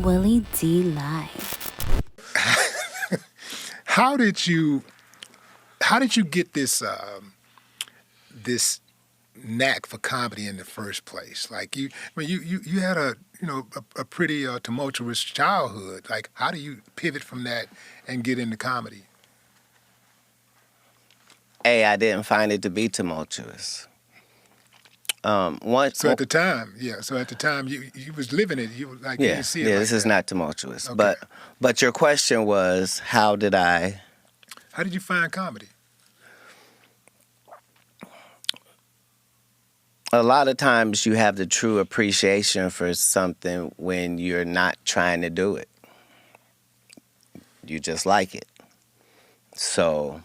Willie D Live. How did you get this knack for comedy in the first place? Like you had a pretty tumultuous childhood. Like, how do you pivot from that and get into comedy? I didn't find it to be tumultuous. So at the time, you was living it. You like, you didn't see it. Yeah, like this is that. not tumultuous. Okay. But your question was, how did you find comedy? A lot of times you have the true appreciation for something when you're not trying to do it. You just like it. So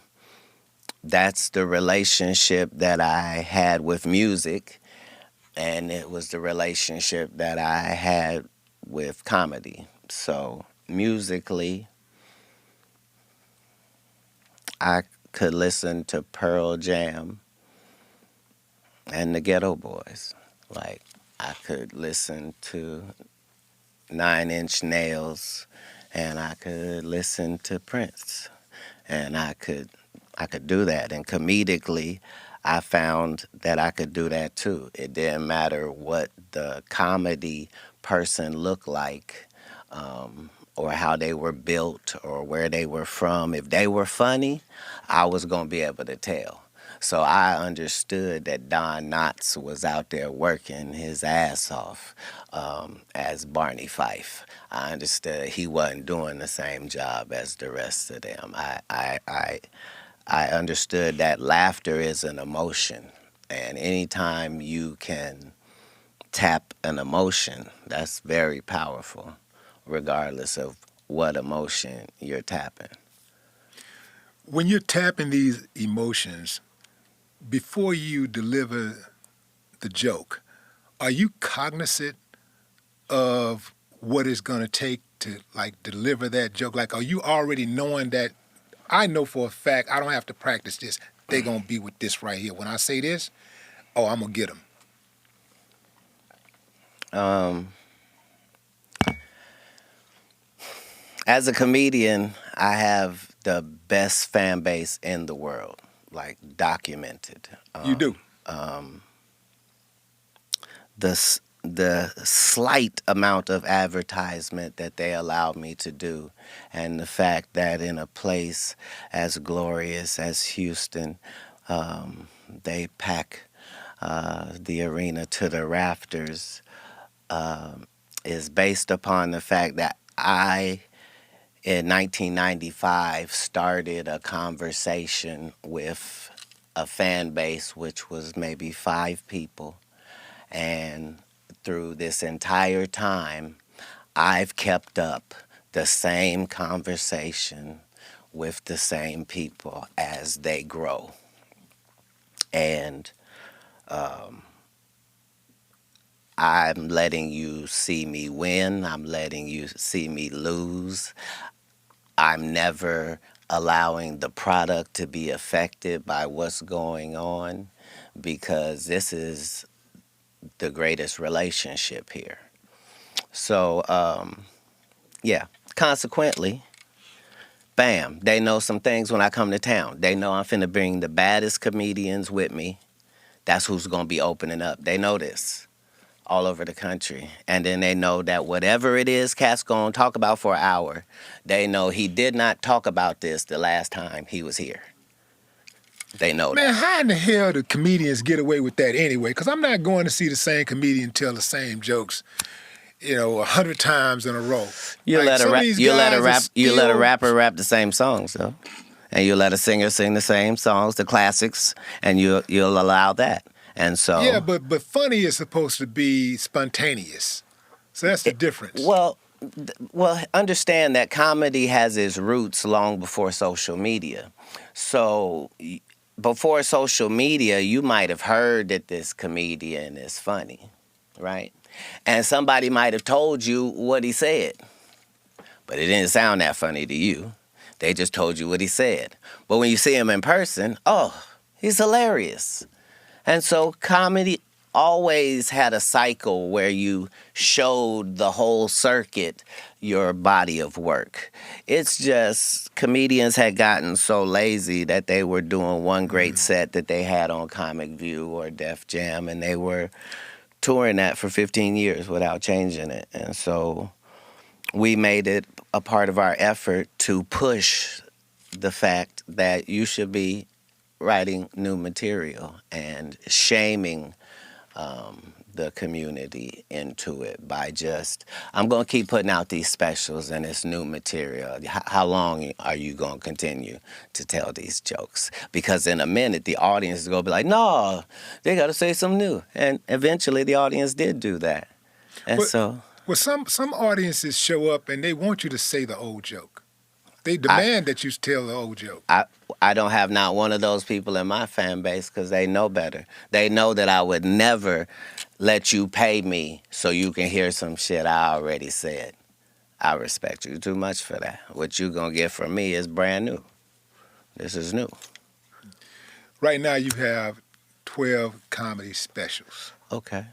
that's the relationship that I had with music, and it was the relationship that I had with comedy. So musically, I could listen to Pearl Jam and the Ghetto Boys. Like, I could listen to 9 Inch Nails, and I could listen to Prince, and I could do that. And comedically, I found that I could do that too. It didn't matter what the comedy person looked like, or how they were built, or where they were from. If they were funny, I was going to be able to tell. So I understood that Don Knotts was out there working his ass off as Barney Fife. I understood he wasn't doing the same job as the rest of them. I understood that laughter is an emotion, and anytime you can tap an emotion, that's very powerful, regardless of what emotion you're tapping. When you're tapping these emotions, before you deliver the joke, are you cognizant of what it's going to take to, like, deliver that joke? Like, are you already knowing that, I know for a fact I don't have to practice this, they're going to be with this right here. When I say this, I'm going to get them. As a comedian, I have the best fan base in the world, like, documented. You do? The slight amount of advertisement that they allow me to do, and the fact that in a place as glorious as Houston, they pack the arena to the rafters, is based upon the fact that I, in 1995, started a conversation with a fan base which was maybe 5 people. And through this entire time, I've kept up the same conversation with the same people as they grow. And I'm letting you see me win. I'm letting you see me lose. I'm never allowing the product to be affected by what's going on, because this is the greatest relationship here. So, consequently, bam, they know some things when I come to town. They know I'm finna bring the baddest comedians with me. That's who's gonna be opening up. They know this all over the country. And then they know that whatever it is Katt's gonna talk about for an hour, they know he did not talk about this the last time he was here. They know Man, that. how in the hell do comedians get away with that anyway? Because I'm not going to see the same comedian tell the same jokes, 100 times in a row. You Like, let a rapper rap the same songs, though, and you let a singer sing the same songs, the classics, and you'll allow that. And so, yeah, but funny is supposed to be spontaneous, so that's the difference. Well, understand that comedy has its roots long before social media. So before social media, you might have heard that this comedian is funny, right? And somebody might have told you what he said, but it didn't sound that funny to you. They just told you what he said. But when you see him in person, oh, he's hilarious. And so comedy always had a cycle where you showed the whole circuit your body of work. It's just comedians had gotten so lazy that they were doing one great set that they had on Comic View or Def Jam, and they were touring that for 15 years without changing it. And so we made it a part of our effort to push the fact that you should be writing new material and shaming the community into it by just, I'm going to keep putting out these specials and it's new material. How long are you going to continue to tell these jokes? Because in a minute, the audience is going to be like, no, they got to say something new. And eventually the audience did do that. And Well, some audiences show up and they want you to say the old joke. They demand that you tell the old joke. I don't have not one of those people in my fan base because they know better. They know that I would never let you pay me so you can hear some shit I already said. I respect you too much for that. What you gonna get from me is brand new. This is new. Right now you have 12 comedy specials. Okay.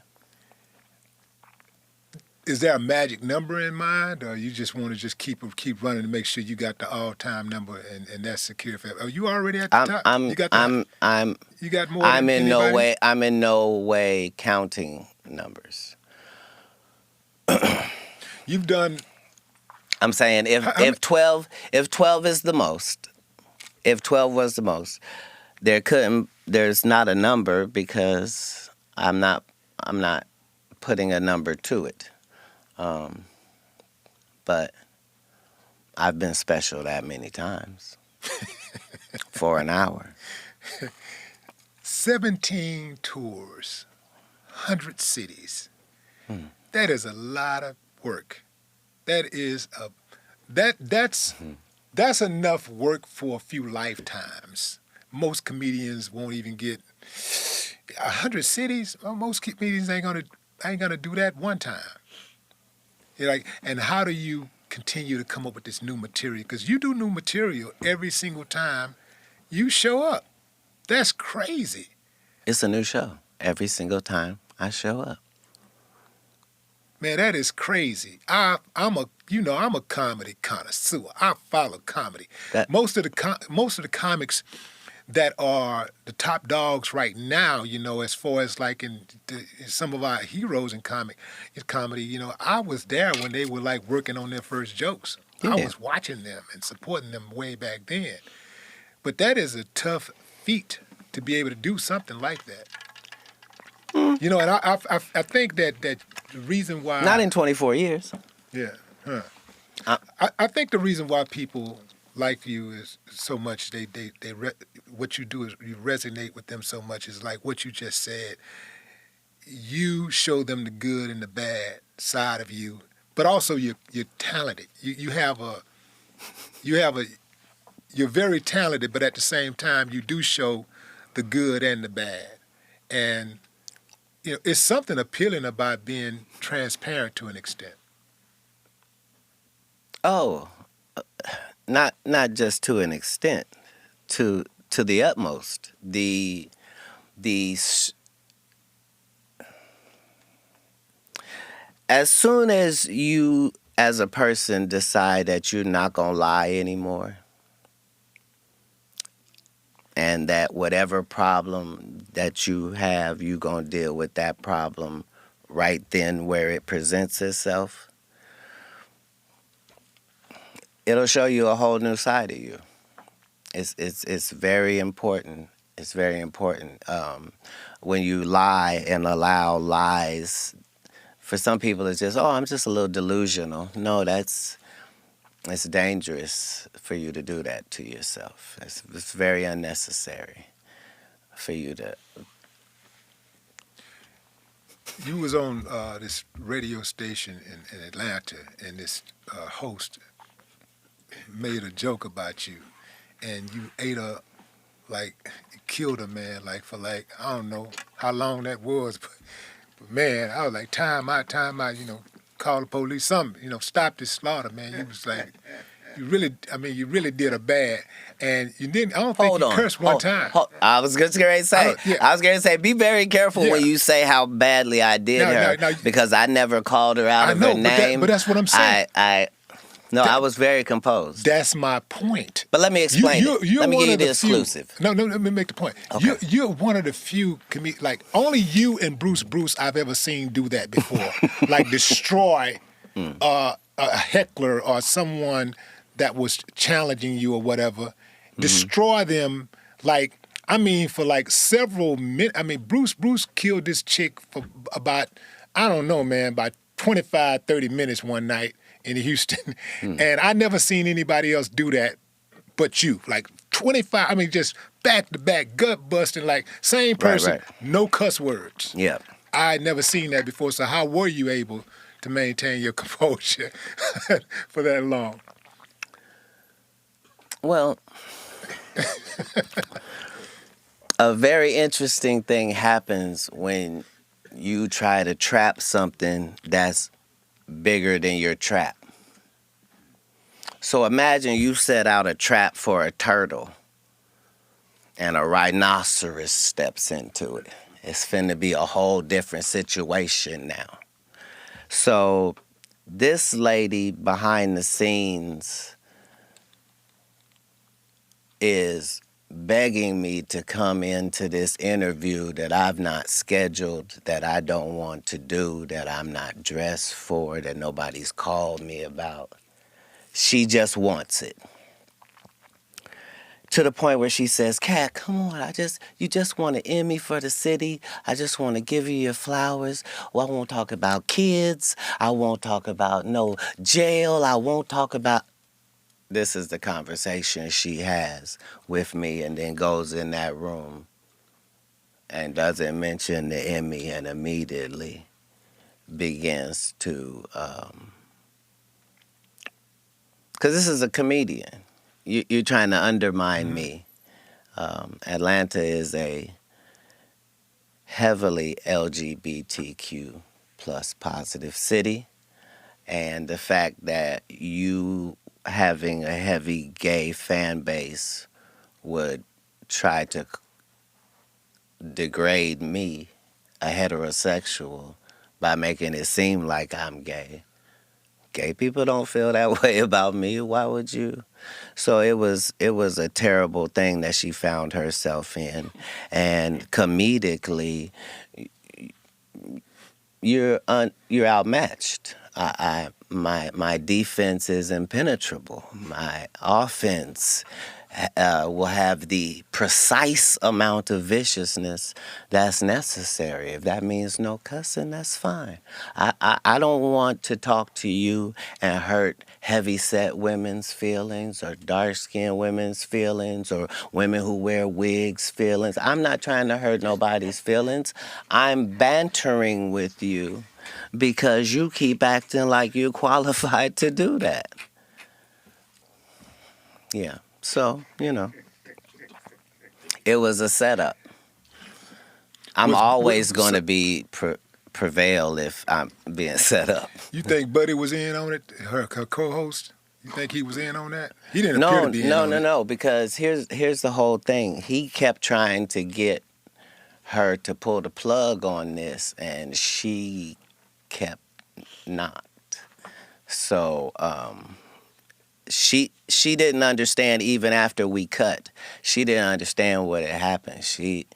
Is there a magic number in mind, or you just want to just keep running to make sure you got the all-time number and that's secure for? Are you already at the top? You got more. I'm in no way. I'm in no way counting numbers. You've done. I'm saying if 12 is the most, if 12 was the most, there's not a number because I'm not putting a number to it. But I've been special that many times for an hour. 17 tours, 100 cities. That is a lot of work. That's enough work for a few lifetimes. Most comedians won't even get 100 cities. Well, most comedians ain't gonna do that one time. You're like, and how do you continue to come up with this new material? Because you do new material every single time you show up. That's crazy. It's a new show every single time I show up. Man, that is crazy. I'm a comedy connoisseur. I follow comedy. Most of the comics that are the top dogs right now, as far as like in some of our heroes in comedy, I was there when they were like working on their first jokes. Yeah. I was watching them and supporting them way back then. But that is a tough feat to be able to do something like that. And I think that the reason why... Not in 24 years. Yeah. I think the reason why people like you is so much, what you do is you resonate with them so much is like what you just said. You show them the good and the bad side of you, but also you're talented. You're very talented, but at the same time you do show the good and the bad. And it's something appealing about being transparent to an extent. Oh, not just to an extent, to the utmost. As soon as you, as a person, decide that you're not gonna lie anymore, and that whatever problem that you have, you're gonna deal with that problem right then where it presents itself, it'll show you a whole new side of you. It's very important. It's very important. When you lie and allow lies, for some people it's just, I'm just a little delusional. No, it's dangerous for you to do that to yourself. It's very unnecessary for you to. You was on this radio station in Atlanta, and this host made a joke about you, and you you killed a man, for I don't know how long that was, but man, I was like, time out, call the police, something, stop this slaughter, man. You was like, you really did a bad, and you didn't. I don't think Hold you on. cursed one time. I was just going to say. Yeah. I was going to say, be very careful Yeah. when you say how badly I did her, No, because I never called her out I of know, her name. but that's what I'm saying. I was very composed. That's my point. But let me explain it. You're Let me one give you of the the few. exclusive. No, let me make the point. Okay. You're one of the few like only you and Bruce I've ever seen do that before. Like destroy a heckler or someone that was challenging you or whatever. Destroy them for like several minutes. I mean, Bruce killed this chick for about, I don't know, man, about 25, 30 minutes one night in Houston. And I never seen anybody else do that but you. Like 25, I mean, just back to back, gut busting, like same person, Right. no cuss words. Yeah. I had never seen that before. So how were you able to maintain your composure for that long? Well, a very interesting thing happens when you try to trap something that's bigger than your trap. So imagine you set out a trap for a turtle and a rhinoceros steps into it. It's finna be a whole different situation now. So this lady behind the scenes is begging me to come into this interview that I've not scheduled, that I don't want to do, that I'm not dressed for, that nobody's called me about. She just wants it. To the point where she says, Katt, come on, you just want an Emmy for the city. I just want to give you your flowers. Well, I won't talk about kids. I won't talk about no jail. I won't talk about... This is the conversation she has with me, and then goes in that room and doesn't mention the Emmy and immediately begins to... Because this is a comedian. You're trying to undermine me. Atlanta is a heavily LGBTQ plus positive city. And the fact that you having a heavy gay fan base would try to degrade me, a heterosexual, by making it seem like I'm gay. Gay people don't feel that way about me. Why would you? So it was a terrible thing that she found herself in. And comedically, you're outmatched. My defense is impenetrable. My offense will have the precise amount of viciousness that's necessary. If that means no cussing, that's fine. I don't want to talk to you and hurt heavy-set women's feelings or dark-skinned women's feelings or women who wear wigs' feelings. I'm not trying to hurt nobody's feelings. I'm bantering with you because you keep acting like you're qualified to do that. Yeah. So, it was a setup. I'm always going to prevail if I'm being set up. You think Buddy was in on it, her co-host? You think he was in on that? He didn't appear to be in on it. No, because here's the whole thing. He kept trying to get her to pull the plug on this, and she kept not. So, she didn't understand even after we cut. She didn't understand what had happened. She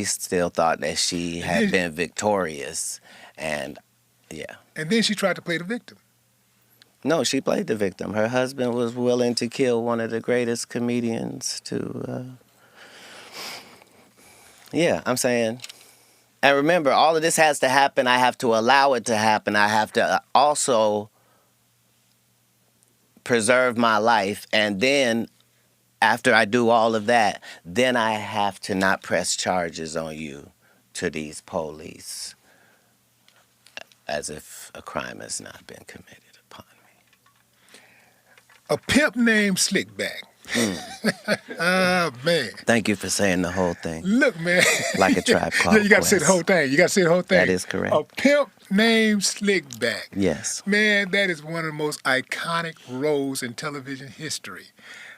still thought that she had been victorious, and yeah. And then she tried to play the victim. No, she played the victim. Her husband was willing to kill one of the greatest comedians to... Yeah, I'm saying... And remember, all of this has to happen. I have to allow it to happen. I have to also preserve my life. And then, after I do all of that, then I have to not press charges on you to these police as if a crime has not been committed upon me. A pimp named Slickback Oh, man. Thank you for saying the whole thing. Look, man. Like a Tribe Called Yeah, you got to say the Quest. whole thing. You got to say the whole thing. That is correct. A pimp named Slickback. Yes. Man, that is one of the most iconic roles in television history.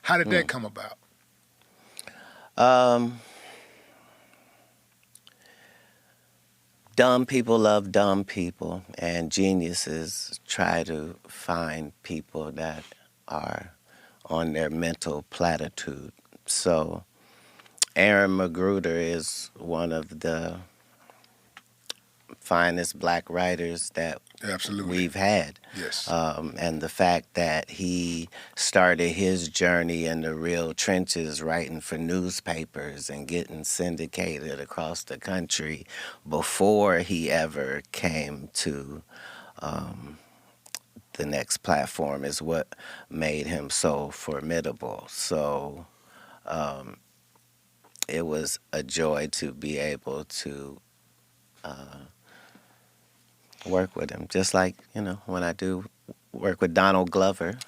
How did that come about? Dumb people love dumb people, and geniuses try to find people that are on their mental platitude. So Aaron Magruder is one of the finest black writers that Absolutely. we've had. Yes. And the fact that he started his journey in the real trenches, writing for newspapers and getting syndicated across the country before he ever came to the next platform is what made him so formidable. So it was a joy to be able to work with him. Just like, when I do work with Donald Glover,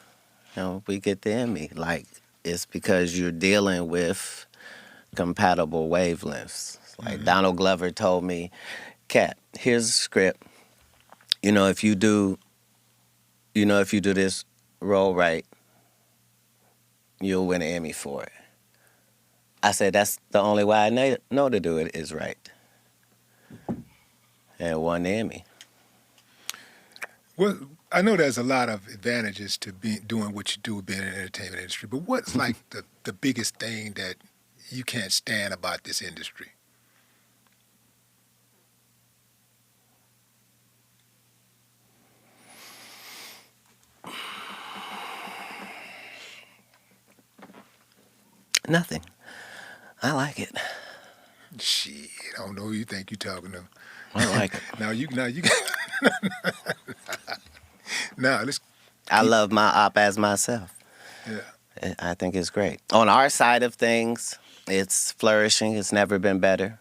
we get the Emmy. Like, it's because you're dealing with compatible wavelengths. Like Donald Glover told me, Katt, here's a script. If you do this role right, you'll win an Emmy for it. I said, that's the only way I know to do it is right. And won the Emmy. Well, I know there's a lot of advantages to doing what you do, being in the entertainment industry, but what's like the biggest thing that you can't stand about this industry? Nothing. I like it. Shit, I don't know who you think you're talking to. I like it. Now you let's. I love my op as myself. Yeah. I think it's great. On our side of things, it's flourishing. It's never been better.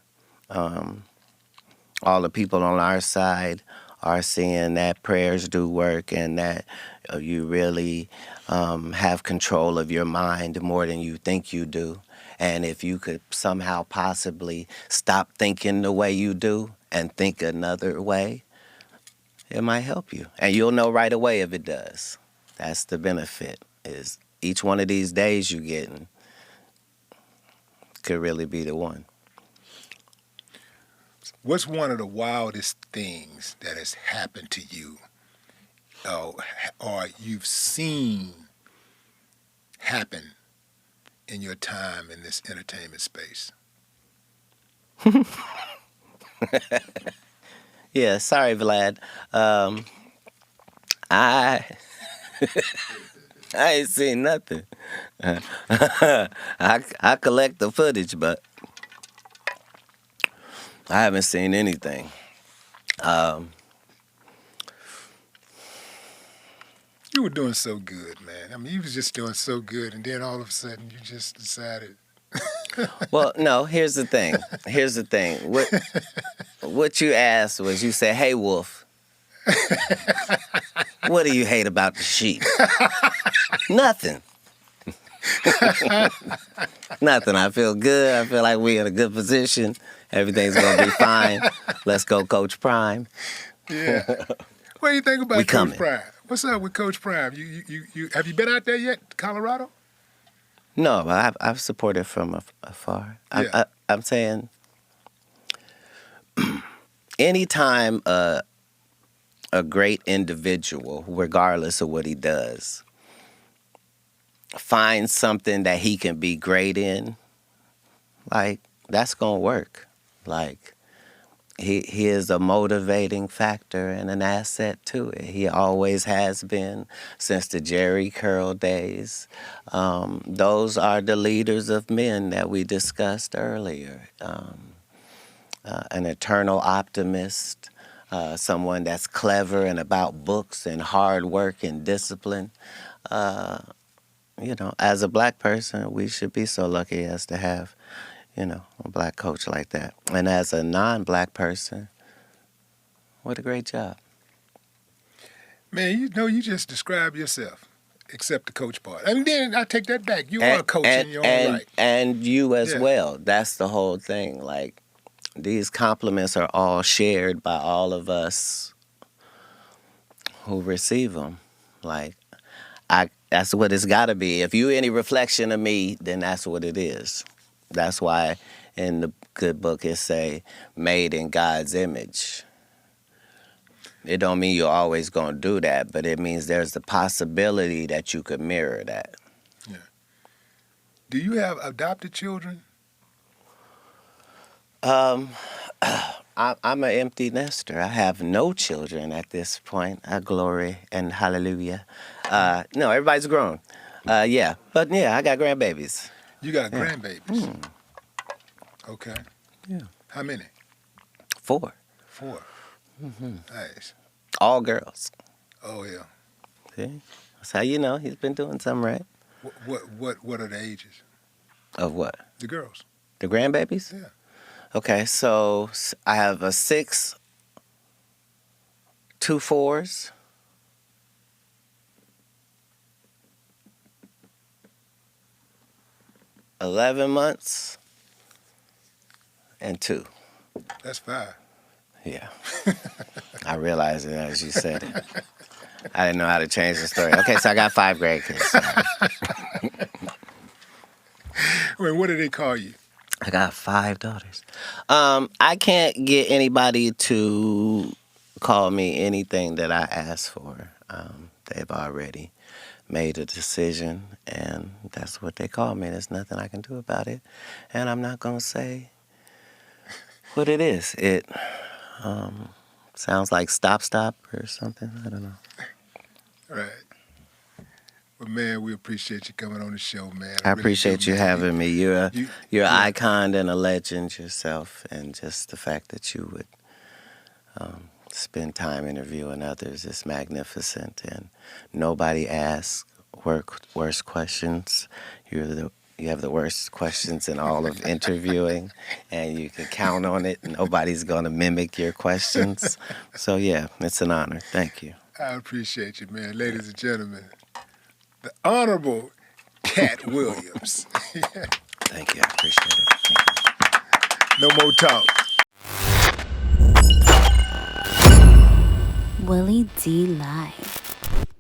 All the people on our side are seeing that prayers do work and that you really have control of your mind more than you think you do. And if you could somehow possibly stop thinking the way you do and think another way, it might help you. And you'll know right away if it does. That's the benefit, is each one of these days you're getting could really be the one. What's one of the wildest things that has happened to you or you've seen happen in your time in this entertainment space? Yeah, sorry, Vlad. I ain't seen nothing. I collect the footage, but I haven't seen anything. You were doing so good, man. I mean, you was just doing so good, and then all of a sudden you just decided. Well, no, here's the thing. What you asked was, you said, hey, Wolf, what do you hate about the sheep? Nothing. Nothing. I feel good. I feel like we're in a good position. Everything's going to be fine. Let's go, Coach Prime. Yeah. What do you think about We Coach coming. Prime? What's up with Coach Prime? You have you been out there yet, Colorado? No, I've supported from afar. Yeah. I'm saying anytime a great individual, regardless of what he does, finds something that he can be great in, like, that's going to work. Like, he is a motivating factor and an asset to it. He always has been since the Jerry Curl days. Those are the leaders of men that we discussed earlier. An eternal optimist, someone that's clever and about books and hard work and discipline. As a black person, we should be so lucky as to have a black coach like that. And as a non-black person, what a great job. Man, you just described yourself. Except the coach part. And then I take that back. You are a coach in your own right. And you as Yeah. well. That's the whole thing. Like, these compliments are all shared by all of us who receive them. Like, that's what it's got to be. If you any reflection of me, then that's what it is. That's why in the good book it say, made in God's image. It don't mean you're always going to do that, but it means there's the possibility that you could mirror that. Yeah. Do you have adopted children? I'm an empty nester. I have no children at this point. Glory and hallelujah. No, everybody's grown. Yeah, but yeah, I got grandbabies. You got grandbabies. Okay. Yeah. How many? 4. 4. Nice. All girls. Oh yeah. See? That's how you know he's been doing something right. What are the ages? Of what? The girls. The grandbabies? Yeah. Okay, so I have a 6, 2 4s, 11 months, and 2. That's 5. Yeah. I realized it as you said it. I didn't know how to change the story. Okay, so I got 5 grandkids. Wait, what do they call you? I got 5 daughters. I can't get anybody to call me anything that I ask for. They've already made a decision, and that's what they call me. There's nothing I can do about it. And I'm not going to say what it is. It sounds like stop or something. I don't know. Right. Well, man, we appreciate you coming on the show, man. I appreciate you having me. You're an yeah. icon and a legend yourself, and just the fact that you would spend time interviewing others is magnificent. And nobody asks worse questions. You have the worst questions in all of interviewing, and you can count on it. Nobody's going to mimic your questions. So, yeah, it's an honor. Thank you. I appreciate you, man. Ladies and gentlemen, the Honorable Katt Williams. Thank you. I appreciate it. Thank you. No more talk. Willie D Live.